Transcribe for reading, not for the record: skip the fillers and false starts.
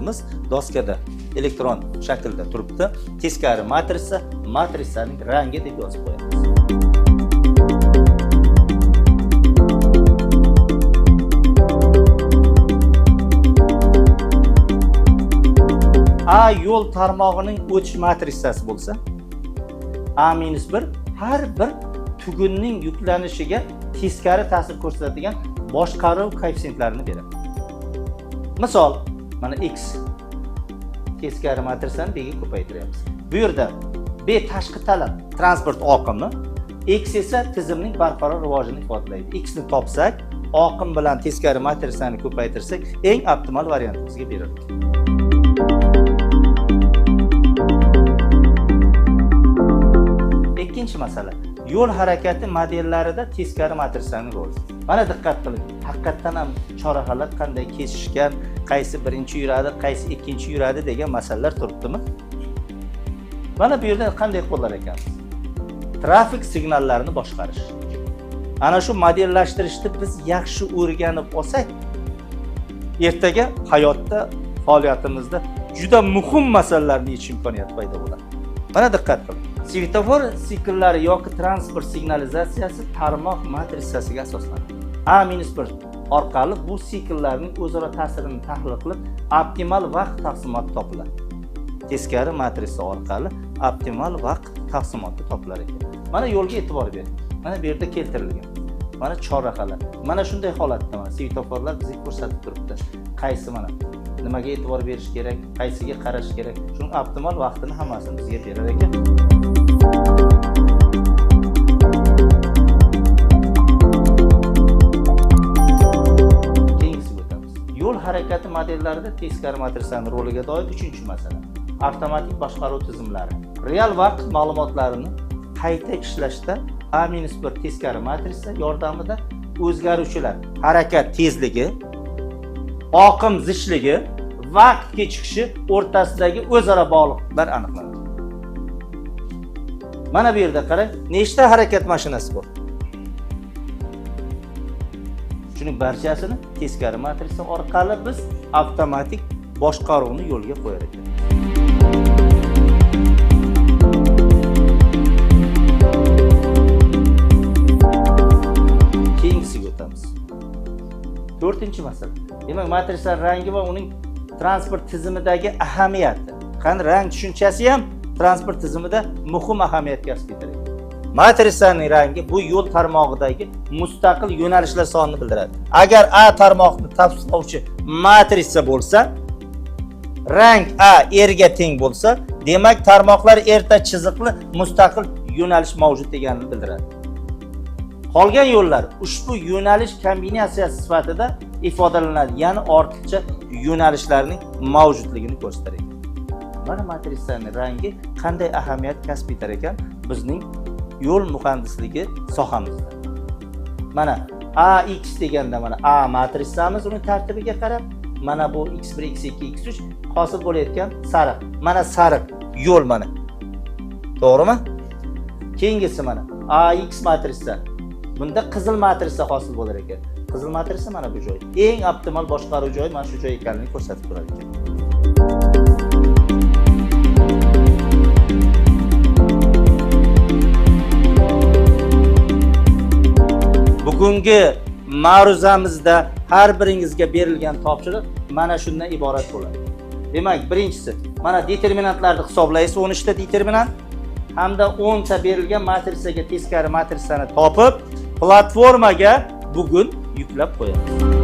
masalamiz doskada elektron shaklda turibdi. Teskari matrisaning rangi deb yozib qo'yamiz. A yo'l tarmog'ining o'tish matrisasi bo'lsa, A-1 har bir tugunning yuklanishiga teskari ta'sir ko'rsatadigan boshqaruv koeffitsiyentlarini beradi. Misol, mana X teskari matrisani B'ga ko'paytiryapmiz. Bu yerda B tashqi talab, transport oqimi, X esa tizimning barqaror rivojini ifodalaydi. X ni topsak, oqim bilan teskari matrisani ko'paytirsak, eng optimal variant bizga beriladi. Ikkinchi masala, yo'l harakati modellarida teskari matrisaning roli. Mana diqqat qiling, haqiqatan ham chorrahalar qanday kesishgan, qaysi birinchi yuradi, qaysi ikkinchi yuradi degan masalalar turibdimi? Mana bu yerda qanday qo'llar ekanmiz? Trafik signallarini boshqarish. Ana shu modellashtirishni biz yaxshi o'rganib olsak, ertaga hayotda, faoliyatimizda juda muhim masalalarni yechish imkoniyati paydo bo'ladi. Mana diqqat qiling. Svetofor sikllari yoki transport signalizatsiyasi tarmoq matrisasiga asoslanadi. A-1 orqali bu sikllarning o'zaro ta'sirini tahlil qilib, optimal vaqt taqsimoti topiladi. Teskari matrisa orqali optimal vaqt taqsimoti topilar ekan. Mana yo'lga e'tibor bering. Mana bu yerda keltirilgan. Mana chorrahalar. Mana shunday holatda mana svetoforlar bizga ko'rsatib turibdi. Qaysi mana nimaga e'tibor berish kerak, qaysiga qarash kerak. Shuning optimal vaqtini hammasini bizga berar ekan. Keyingisiga o'tamiz. Yo'l harakati modellarida teskari matrisaning roliga doir 3-masala. Avtomatik boshqaruv tizimlari. Real vaqt ma'lumotlarini qayta ishlashda A-1 teskari matrisa yordamida o'zgaruvchilar, harakat tezligi, oqim zichligi, vaqt kechikishi o'rtasidagi o'zaro bog'liqliklar aniqlanadi. Mana bu yerda qarang, nechta harakat mashinasi bor? Shuning barchasini teskari matrisa orqali biz avtomatik boshqaruvni yo'lga qo'yar ekanmiz. Keyingisiga o'tamiz. 4-masala. Demak, matrisa rangi va uning transport tizimidagi ahamiyati. Qani rang tushunchasi ham transport tizimida muhim ahamiyat kasb etadi. Matrisaning rangi bu yo'l tarmog'idagi mustaqil yo'nalishlar sonini bildiradi. Agar A tarmoqni tavsiflovchi matrisa bo'lsa, rang A erga teng bo'lsa, demak tarmoqlar erta chiziqli mustaqil yo'nalish mavjud deganini bildiradi. Qolgan yo'llar ushbu yo'nalish kombinatsiyasi sifatida ifodalanadi, ya'ni ortiqcha yo'nalishlarning mavjudligini ko'rsatadi. Mana matrisaning rangi qanday ahamiyat kasb etar ekan bizning yo'l muhandisligi sohamizda. Mana AX deganda mana A matrisamiz uning tartibiga qarab, mana bu X1, X2, X3 hosil bo'layotgan sariq. Mana sariq yo'l mana. To'g'rimi? Keyingisi mana AX matrisa. Bunda qizil matrisa hosil bo'lar ekan. Qizil matrisa mana bu joy. Eng optimal boshqaruv joyi mana shu joy ekanligini ko'rsatib turar ekan. Bugungi ma'ruzamizda har biringizga berilgan topshiriq mana shundan iborat bo'ladi. Demak, birinchisi, mana determinantlarni hisoblaysiz, 13 ta determinant hamda 10 ta berilgan matrisaga teskari matrisani topib, platformaga bugun yuklab qo'yamiz.